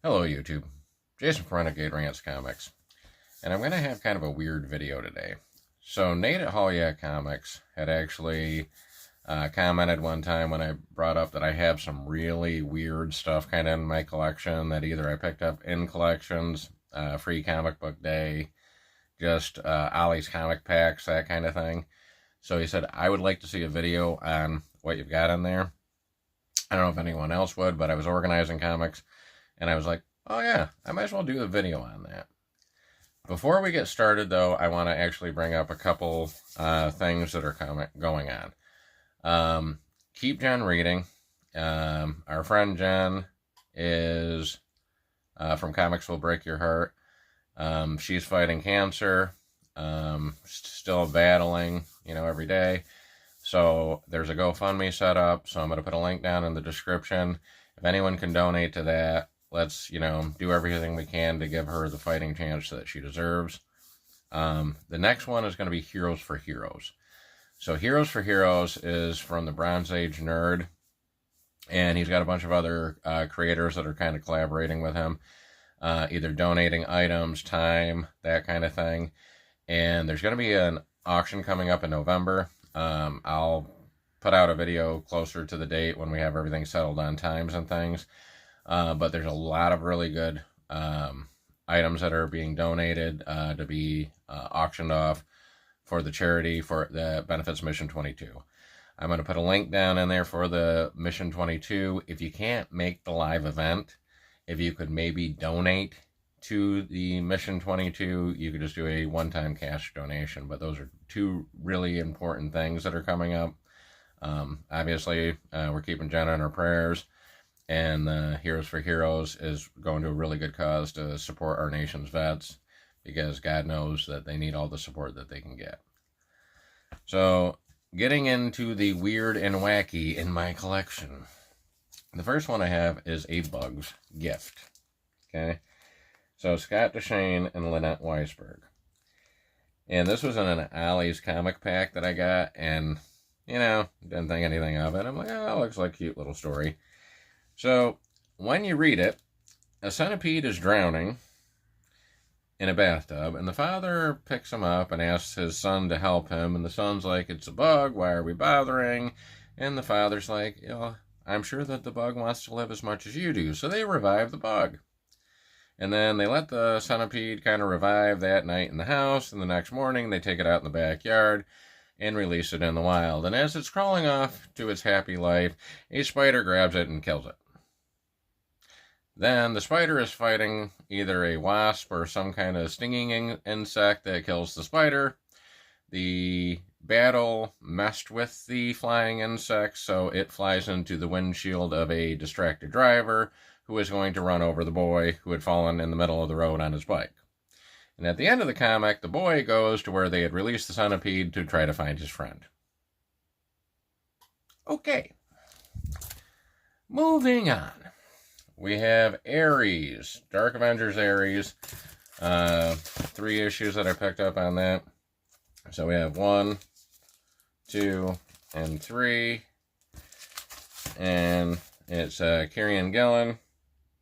Hello YouTube, Jason from Renegade Rants Comics, and I'm going to have kind of a weird video today. So Nate at Hallyak Comics had actually commented one time when I brought up that I have some really weird stuff kind of in my collection that either I picked up in collections, free comic book day, just Ollie's comic packs, that kind of thing. So he said, I would like to see a video on what you've got in there. I don't know if anyone else would, but I was organizing comics. And I was like, oh yeah, I might as well do a video on that. Before we get started, though, I want to actually bring up a couple things that are going on. Keep Jen reading. Our friend Jen is from Comics Will Break Your Heart. She's fighting cancer, still battling, every day. So there's a GoFundMe set up, so I'm going to put a link down in the description. If anyone can donate to that, let's, do everything we can to give her the fighting chance that she deserves. The next one is going to be Heroes for Heroes. So Heroes for Heroes is from the Bronze Age Nerd, and he's got a bunch of other creators that are kind of collaborating with him, either donating items, time, that kind of thing. And there's going to be an auction coming up in November. I'll put out a video closer to the date when we have everything settled on times and things. But there's a lot of really good items that are being donated to be auctioned off for the charity for the benefits Mission 22. I'm going to put a link down in there for the Mission 22. If you can't make the live event, if you could maybe donate to the Mission 22, you could just do a one-time cash donation. But those are two really important things that are coming up. Obviously, we're keeping Jenna in our prayers. And Heroes for Heroes is going to a really good cause to support our nation's vets, because God knows that they need all the support that they can get. So, getting into the weird and wacky in my collection. The first one I have is a Bugs gift. Okay? So, Scott Deshane and Lynette Weisberg. And this was in an Ollie's comic pack that I got, and, didn't think anything of it. I'm like, oh, looks like a cute little story. So, when you read it, a centipede is drowning in a bathtub, and the father picks him up and asks his son to help him, and the son's like, it's a bug, why are we bothering? And the father's like, I'm sure that the bug wants to live as much as you do, so they revive the bug. And then they let the centipede kind of revive that night in the house, and the next morning they take it out in the backyard and release it in the wild. And as it's crawling off to its happy life, a spider grabs it and kills it. Then the spider is fighting either a wasp or some kind of stinging insect that kills the spider. The battle messed with the flying insect, so it flies into the windshield of a distracted driver who is going to run over the boy who had fallen in the middle of the road on his bike. And at the end of the comic, the boy goes to where they had released the centipede to try to find his friend. Okay. Moving on. We have Aries, Dark Avengers Aries. 3 issues that I picked up on that. So we have 1, 2, and 3. And it's Kieran Gillen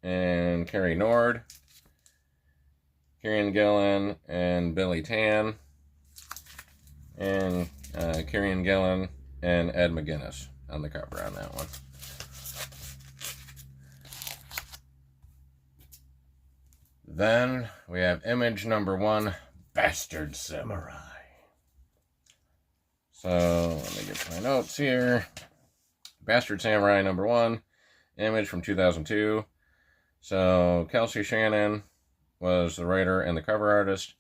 and Carrie Nord. Kieran Gillen and Billy Tan. And Kieran Gillen and Ed McGuinness on the cover on that one. Then we have image number 1, Bastard Samurai. So, let me get to my notes here. Bastard Samurai number 1, image from 2002. So, Kelsey Shannon was the writer and the cover artist.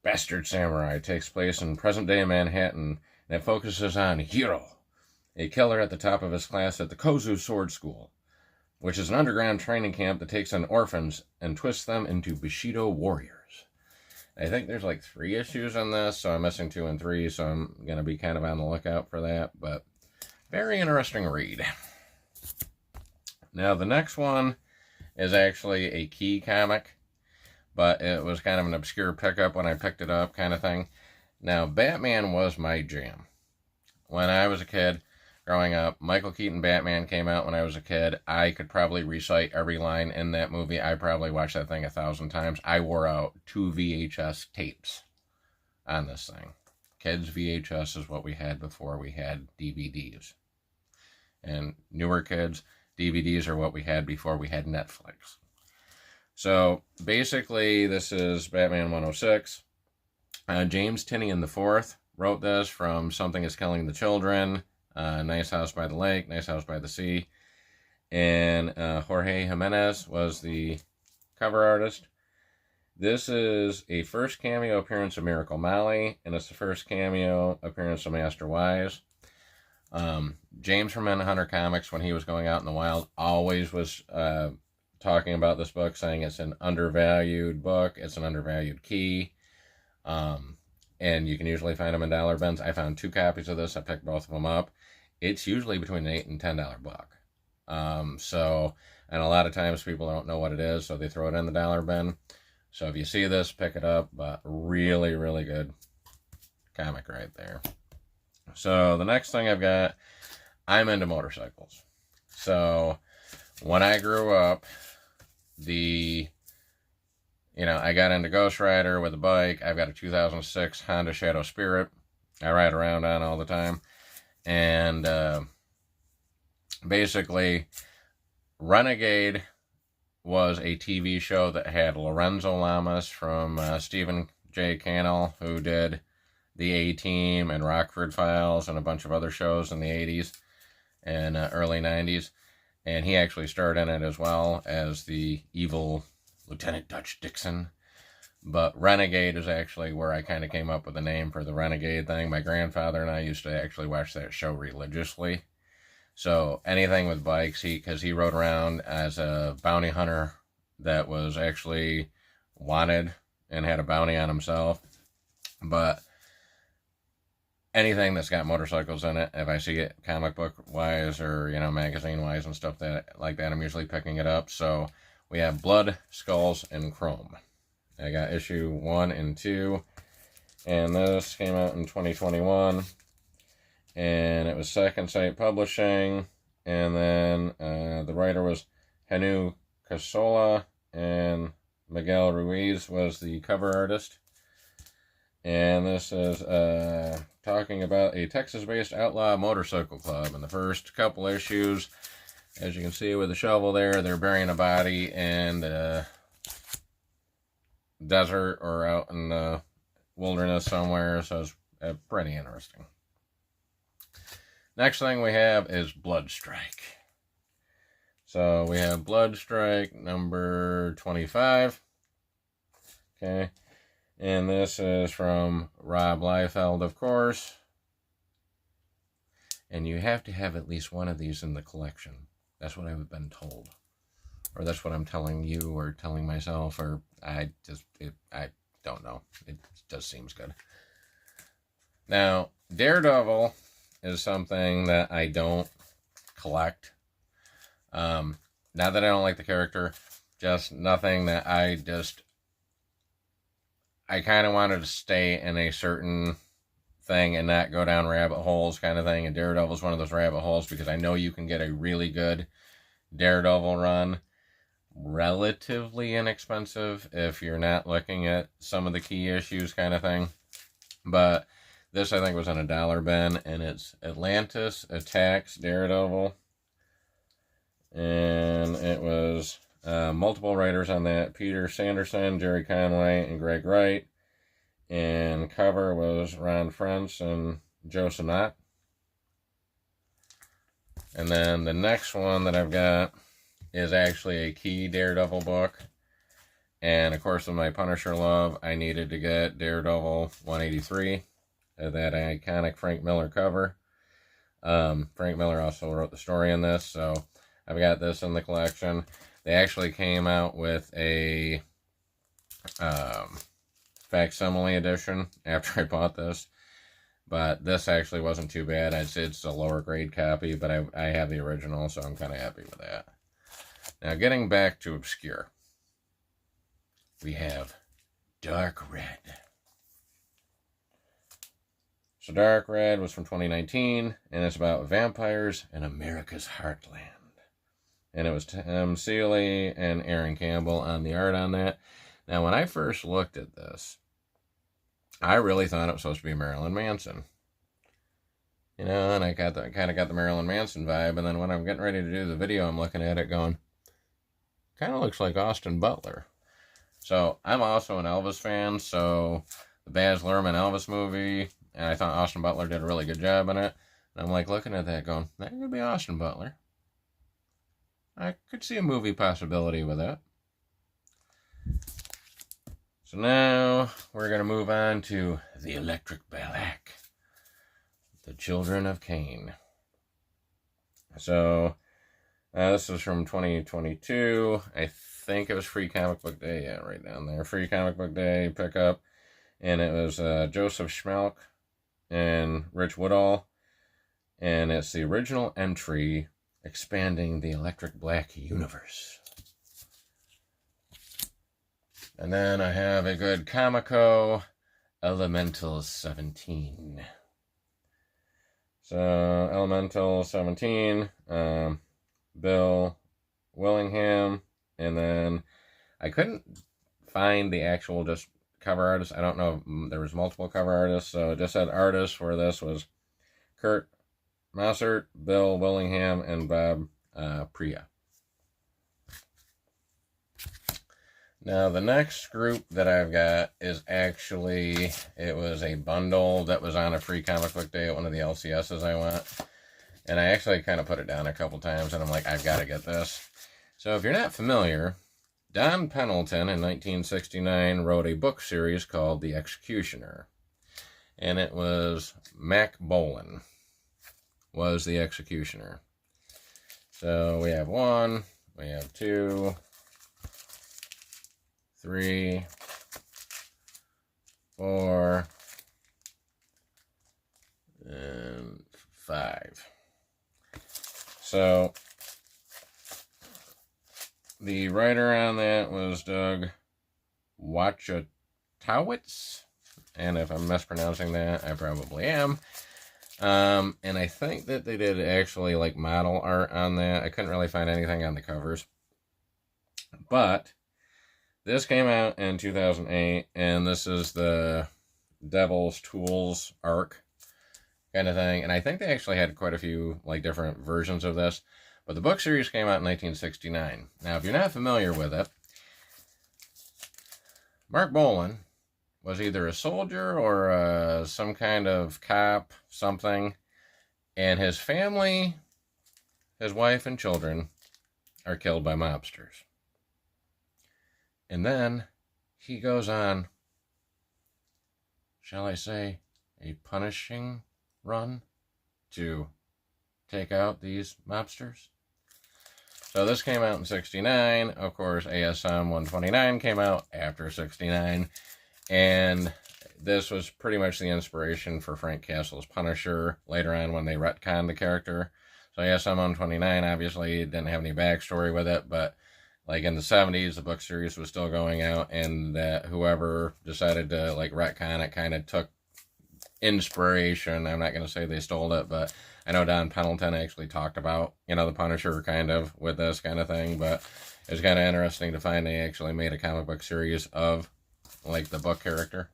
Bastard Samurai takes place in present-day Manhattan, and it focuses on Hiro, a killer at the top of his class at the Kozu Sword School, which is an underground training camp that takes in orphans and twists them into Bushido warriors. I think there's like 3 issues in this, so I'm missing 2 and 3, so I'm going to be kind of on the lookout for that, but very interesting read. Now, the next one is actually a Key comic, but it was kind of an obscure pickup when I picked it up kind of thing. Now, Batman was my jam. When I was a kid, growing up. Michael Keaton Batman came out when I was a kid. I could probably recite every line in that movie. I probably watched that thing 1,000 times. I wore out 2 VHS tapes on this thing. Kids, VHS is what we had before we had DVDs. And newer kids, DVDs are what we had before we had Netflix. So basically, this is Batman 106. James Tinian IV wrote this from Something is Killing the Children, Nice House by the Lake, Nice House by the Sea. And Jorge Jimenez was the cover artist. This is a first cameo appearance of Miracle Molly, and it's the first cameo appearance of Master Wise. James from Hunter Comics, when he was going out in the wild, always was talking about this book, saying it's an undervalued book, it's an undervalued key, and you can usually find them in dollar bins. I found 2 copies of this. I picked both of them up. It's usually between an $8 and $10 book. And a lot of times people don't know what it is, so they throw it in the dollar bin. So if you see this, pick it up. But really, really good comic right there. So the next thing I've got, I'm into motorcycles. So when I grew up, I got into Ghost Rider with a bike. I've got a 2006 Honda Shadow Spirit I ride around on all the time. And basically, Renegade was a TV show that had Lorenzo Lamas from Stephen J. Cannell, who did the A-Team and Rockford Files and a bunch of other shows in the 80s and early 90s. And he actually starred in it as well as the evil Lieutenant Dutch Dixon. But Renegade is actually where I kind of came up with the name for the Renegade thing. My grandfather and I used to actually watch that show religiously. So anything with bikes, because he rode around as a bounty hunter that was actually wanted and had a bounty on himself. But anything that's got motorcycles in it, if I see it comic book wise or, magazine wise and stuff like that, I'm usually picking it up. So we have Blood, Skulls, and Chrome. I got issue 1 and 2, and this came out in 2021, and it was Second Sight Publishing, and then the writer was Henu Casola, and Miguel Ruiz was the cover artist. And this is talking about a Texas-based outlaw motorcycle club. In the first couple issues, as you can see with the shovel there, they're burying a body in the desert or out in the wilderness somewhere, so it's pretty interesting. Next thing we have is Bloodstrike. So we have Bloodstrike number 25. Okay. And this is from Rob Liefeld, of course. And you have to have at least one of these in the collection. That's what I've been told. Or that's what I'm telling you or telling myself. Or I don't know. It just seems good. Now, Daredevil is something that I don't collect. Not that I don't like the character. Just nothing that I kind of wanted to stay in a certain thing and not go down rabbit holes kind of thing. And Daredevil's one of those rabbit holes because I know you can get a really good Daredevil run relatively inexpensive if you're not looking at some of the key issues kind of thing. But this, I think, was in a dollar bin, and it's Atlantis Attacks Daredevil. And it was multiple writers on that. Peter Sanderson, Jerry Conway, and Greg Wright. And cover was Ron French and Joe Sinat. And then the next one that I've got is actually a key Daredevil book. And of course, with my Punisher love, I needed to get Daredevil 183. That iconic Frank Miller cover. Frank Miller also wrote the story in this, so I've got this in the collection. They actually came out with a facsimile edition after I bought this, but this actually wasn't too bad. I'd say it's a lower grade copy, but I have the original, so I'm kind of happy with that. Now, getting back to obscure, we have Dark Red. So Dark Red was from 2019, and it's about vampires in America's heartland. And it was Tim Seeley and Aaron Campbell on the art on that. Now, when I first looked at this, I really thought it was supposed to be Marilyn Manson. You know, and I kind of got the Marilyn Manson vibe. And then when I'm getting ready to do the video, I'm looking at it going, kind of looks like Austin Butler. So I'm also an Elvis fan, so the Baz Luhrmann Elvis movie, and I thought Austin Butler did a really good job in it. And I'm like looking at that going, that could be Austin Butler. I could see a movie possibility with that. So now we're going to move on to the Electric Black, the Children of Cain. So this is from 2022. I think it was Free Comic Book Day. Yeah, right down there. Free Comic Book Day pickup. And it was Joseph Schmelk and Rich Woodall. And it's the original entry expanding the Electric Black universe. And then I have a good Kamiko Elemental 17. So Elemental 17, Bill Willingham, and then I couldn't find the actual just cover artist. I don't know if there was multiple cover artists, so it just said artists for this was Kurt Mossert, Bill Willingham, and Bob Priya. Now, the next group that I've got is actually, it was a bundle that was on a Free Comic Book Day at one of the LCSs I went. And I actually kind of put it down a couple times, and I'm like, I've got to get this. So if you're not familiar, Don Pendleton in 1969 wrote a book series called The Executioner. And it was Mac Bolan was the Executioner. So we have 1, we have 2, 3, 4, and 5. So the writer on that was Doug Wachowicz, and if I'm mispronouncing that, I probably am. And I think that they did actually like model art on that. I couldn't really find anything on the covers, but this came out in 2008, and this is the Devil's Tools arc kind of thing. And I think they actually had quite a few like different versions of this, but the book series came out in 1969. Now, if you're not familiar with it, Mark Bolan was either a soldier or some kind of cop, something, and his family, his wife and children, are killed by mobsters. And then he goes on, shall I say, a punishing run to take out these mobsters. So this came out in 69. Of course, ASM 129 came out after 69. And this was pretty much the inspiration for Frank Castle's Punisher later on when they retconned the character. So ASM 129 obviously didn't have any backstory with it, but like in the 70s, the book series was still going out, and that whoever decided to like retcon it kind of took inspiration. I'm not going to say they stole it, but I know Don Pendleton actually talked about, the Punisher kind of with this kind of thing, but it was kind of interesting to find they actually made a comic book series of like the book character.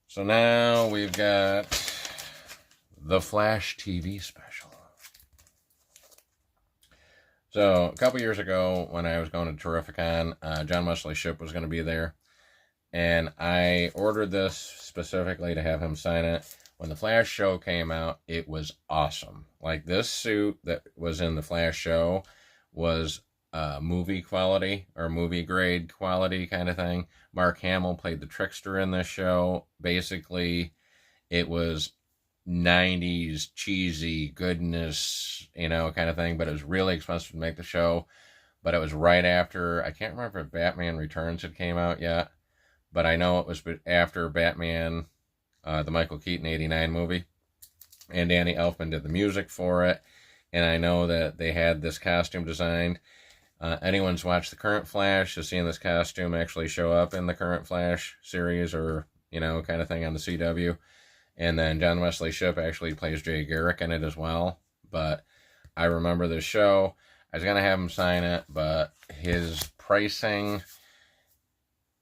So now we've got the Flash TV special. So a couple years ago when I was going to Terrificon, John Wesley Shipp was going to be there, and I ordered this specifically to have him sign it. When the Flash show came out, it was awesome. Like, this suit that was in the Flash show was movie quality or movie grade quality kind of thing. Mark Hamill played the Trickster in this show. Basically, it was 90s cheesy goodness, kind of thing, but it was really expensive to make the show. But it was right after, I can't remember if Batman Returns had came out yet, but I know it was after Batman, the Michael Keaton 89 movie, and Danny Elfman did the music for it, and I know that they had this costume designed. Anyone's watched the current Flash has seen this costume actually show up in the current Flash series, or you know, kind of thing on the CW. And then John Wesley Shipp actually plays Jay Garrick in it as well. But I remember this show. I was going to have him sign it, but his pricing,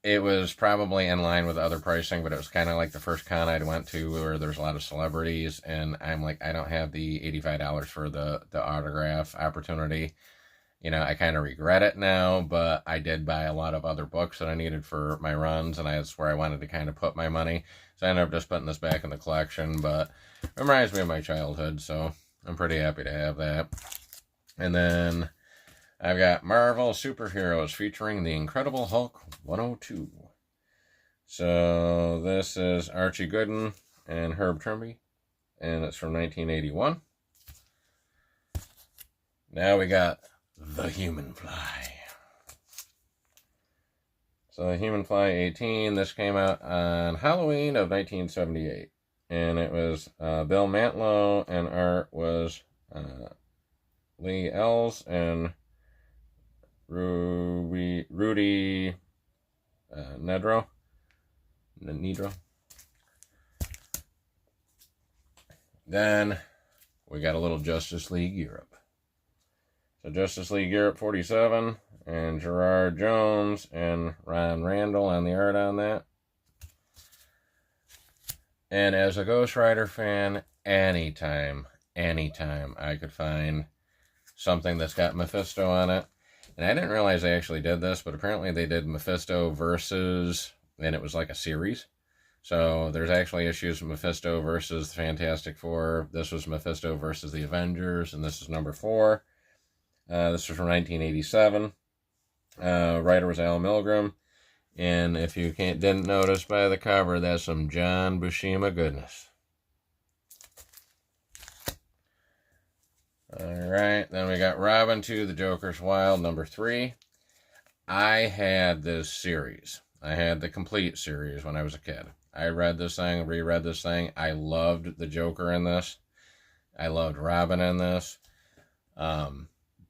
it was probably in line with other pricing, but it was kind of like the first con I went to where there's a lot of celebrities, and I'm like, I don't have the $85 for the autograph opportunity. You know, I kind of regret it now, but I did buy a lot of other books that I needed for my runs, and that's where I wanted to kind of put my money. So I ended up just putting this back in the collection, but it reminds me of my childhood, so I'm pretty happy to have that. And then I've got Marvel Superheroes featuring the Incredible Hulk 102. So this is Archie Goodin and Herb Trimby, and it's from 1981. Now we got The Human Fly. So The Human Fly 18, this came out on Halloween of 1978. And it was Bill Mantlo, and art was Lee Ells and Rudy Nedro. Then we got a little Justice League Europe. So Justice League Europe 47, and Gerard Jones and Ron Randall on the art on that. And as a Ghost Rider fan, anytime I could find something that's got Mephisto on it. And I didn't realize they actually did this, but apparently they did Mephisto versus, and it was like a series. So there's actually issues with Mephisto versus the Fantastic Four. This was Mephisto versus the Avengers, and this is number 4. This was from 1987. Writer was Al Milgrom. And if you didn't notice by the cover, that's some John Buscema goodness. Alright, then we got Robin 2, The Joker's Wild, number 3. I had this series. I had the complete series when I was a kid. I read this thing, reread this thing. I loved the Joker in this. I loved Robin in this.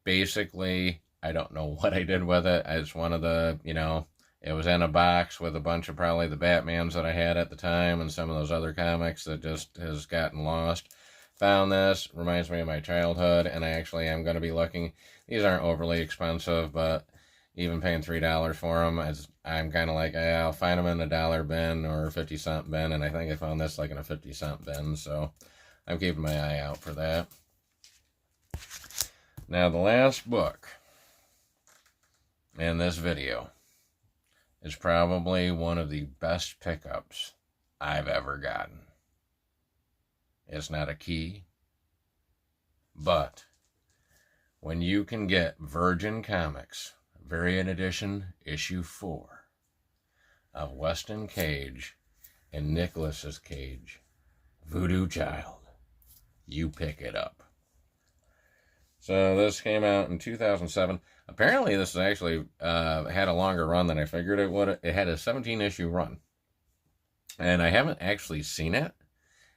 Basically, I don't know what I did with it. It's one of the, you know, it was in a box with a bunch of probably the Batmans that I had at the time and some of those other comics that just has gotten lost. Found this, reminds me of my childhood, and I actually am going to be looking. These aren't overly expensive, but even paying $3 for them, I'm kind of like, I'll find them in a $1 bin or a 50-cent bin, and I think I found this like in a 50-cent bin, so I'm keeping my eye out for that. Now, the last book in this video is probably one of the best pickups I've ever gotten. It's not a key, but when you can get Virgin Comics Variant Edition Issue 4 of Weston Cage and Nicolas Cage, Voodoo Child, you pick it up. So this came out in 2007. Apparently this actually had a longer run than I figured it would. It had a 17-issue run. And I haven't actually seen it.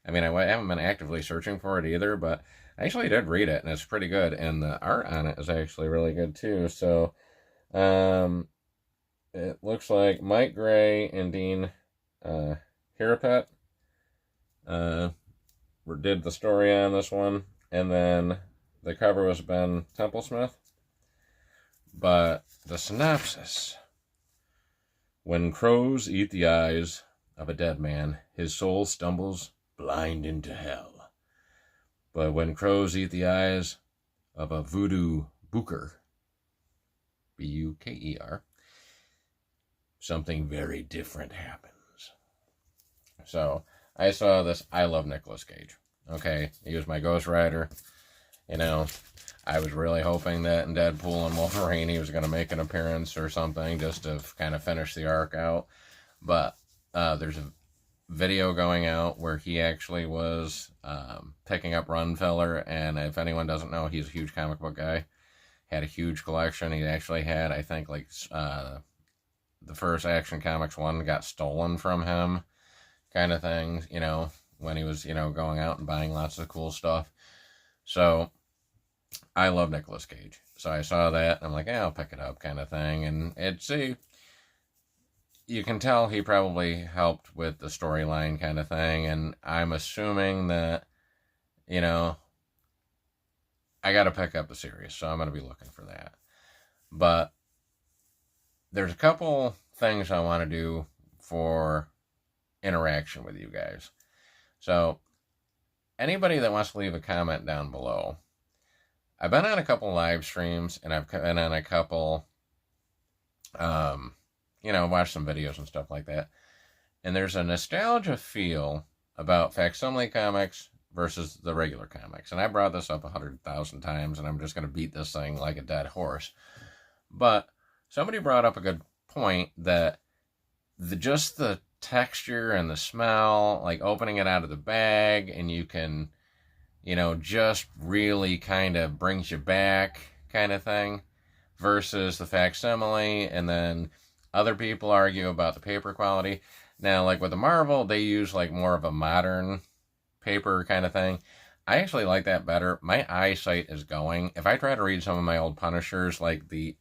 I mean, I haven't been actively searching for it either, but I actually did read it, and it's pretty good. And the art on it is actually really good, too. So it looks like Mike Gray and Dean Hirapet did the story on this one. And then the cover was Ben Templesmith. But the synopsis: when crows eat the eyes of a dead man, his soul stumbles blind into hell. But when crows eat the eyes of a voodoo booker, B-U-K-E-R, something very different happens. So I saw this. I love Nicolas Cage. Okay, he was my Ghost Rider. You know, I was really hoping that in Deadpool and Wolverine he was going to make an appearance or something just to kind of finish the arc out. But there's a video going out where he actually was picking up Runfeller, and if anyone doesn't know, he's a huge comic book guy. Had a huge collection. He actually had, I think, like the first Action Comics one got stolen from him, kind of thing, you know, when he was, you know, going out and buying lots of cool stuff. So I love Nicolas Cage. So I saw that, and I'm like, yeah, I'll pick it up, kind of thing. And you can tell he probably helped with the storyline kind of thing, and I'm assuming that, you know, I got to pick up the series, so I'm going to be looking for that. But there's a couple things I want to do for interaction with you guys. So, anybody that wants to leave a comment down below, I've been on a couple live streams, and I've been on a couple, watched some videos and stuff like that. And there's a nostalgia feel about facsimile comics versus the regular comics. And I brought this up 100,000 times, and I'm just going to beat this thing like a dead horse. But somebody brought up a good point that just the texture and the smell, like opening it out of the bag, and you can, just really kind of brings you back kind of thing, versus the facsimile. And then other people argue about the paper quality. Now, like with the Marvel, they use like more of a modern paper kind of thing. I actually like that better. My eyesight is going. If I try to read some of my old Punishers, like the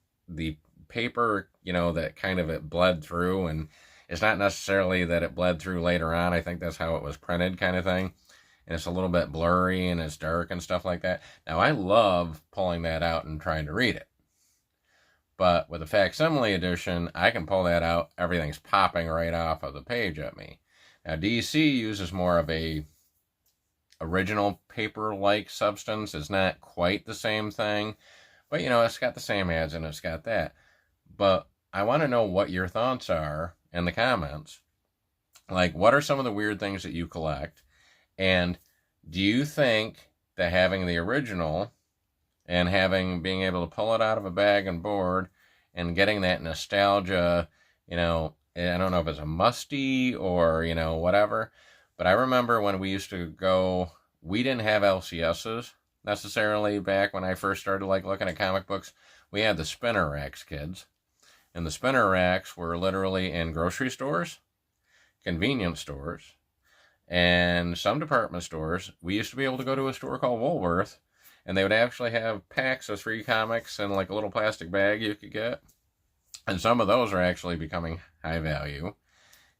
paper, that kind of it bled through, and it's not necessarily that it bled through later on. I think that's how it was printed kind of thing. And it's a little bit blurry and it's dark and stuff like that. Now, I love pulling that out and trying to read it. But with the facsimile edition, I can pull that out. Everything's popping right off of the page at me. Now, DC uses more of a original paper-like substance. It's not quite the same thing. But, it's got the same ads and it's got that. But I want to know what your thoughts are in the comments. Like, what are some of the weird things that you collect? And do you think that having the original and being able to pull it out of a bag and board and getting that nostalgia, I don't know if it's a musty or, whatever. But I remember when we used to go, we didn't have LCSs necessarily back when I first started looking at comic books. We had the spinner racks, kids. And the spinner racks were literally in grocery stores, convenience stores, and some department stores. We used to be able to go to a store called Woolworth, and they would actually have packs of 3 comics in like a little plastic bag you could get. And some of those are actually becoming high value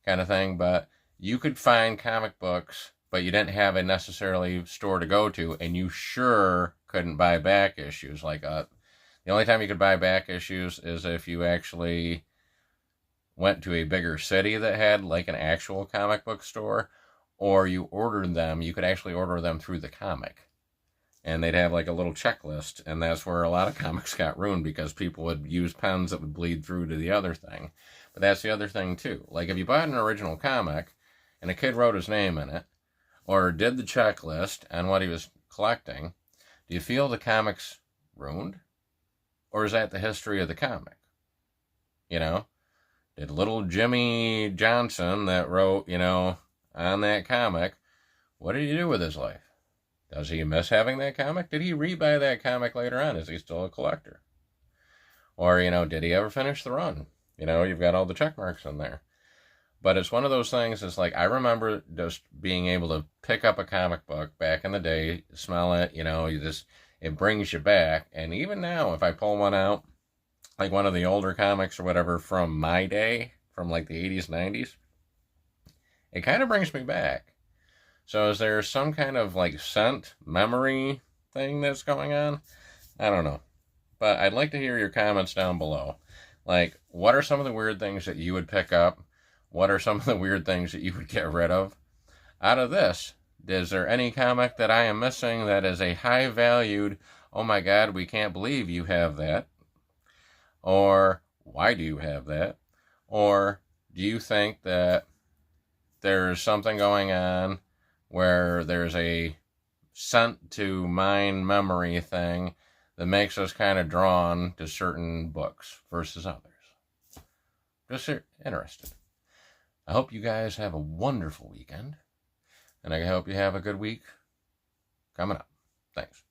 kind of thing. But you could find comic books, but you didn't have a necessarily store to go to, and you sure couldn't buy back issues. The only time you could buy back issues is if you actually went to a bigger city that had like an actual comic book store, or you ordered them. You could actually order them through the comic, and they'd have like a little checklist, and that's where a lot of comics got ruined because people would use pens that would bleed through to the other thing. But that's the other thing too. Like if you bought an original comic and a kid wrote his name in it or did the checklist on what he was collecting, do you feel the comic's ruined? Or is that the history of the comic? Did little Jimmy Johnson that wrote, on that comic, what did he do with his life? Does he miss having that comic? Did he rebuy that comic later on? Is he still a collector? Or, did he ever finish the run? You've got all the check marks in there. But it's one of those things, it's like, I remember just being able to pick up a comic book back in the day, smell it, it brings you back. And even now, if I pull one out, like one of the older comics or whatever from my day, from like the 80s, 90s, it kind of brings me back. So is there some kind of like scent memory thing that's going on? I don't know. But I'd like to hear your comments down below. Like, what are some of the weird things that you would pick up? What are some of the weird things that you would get rid of? Out of this, is there any comic that I am missing that is a high valued, oh my God, we can't believe you have that? Or why do you have that? Or do you think that there's something going on where there's a scent to mind memory thing that makes us kind of drawn to certain books versus others? Just interested. I hope you guys have a wonderful weekend, and I hope you have a good week coming up. Thanks.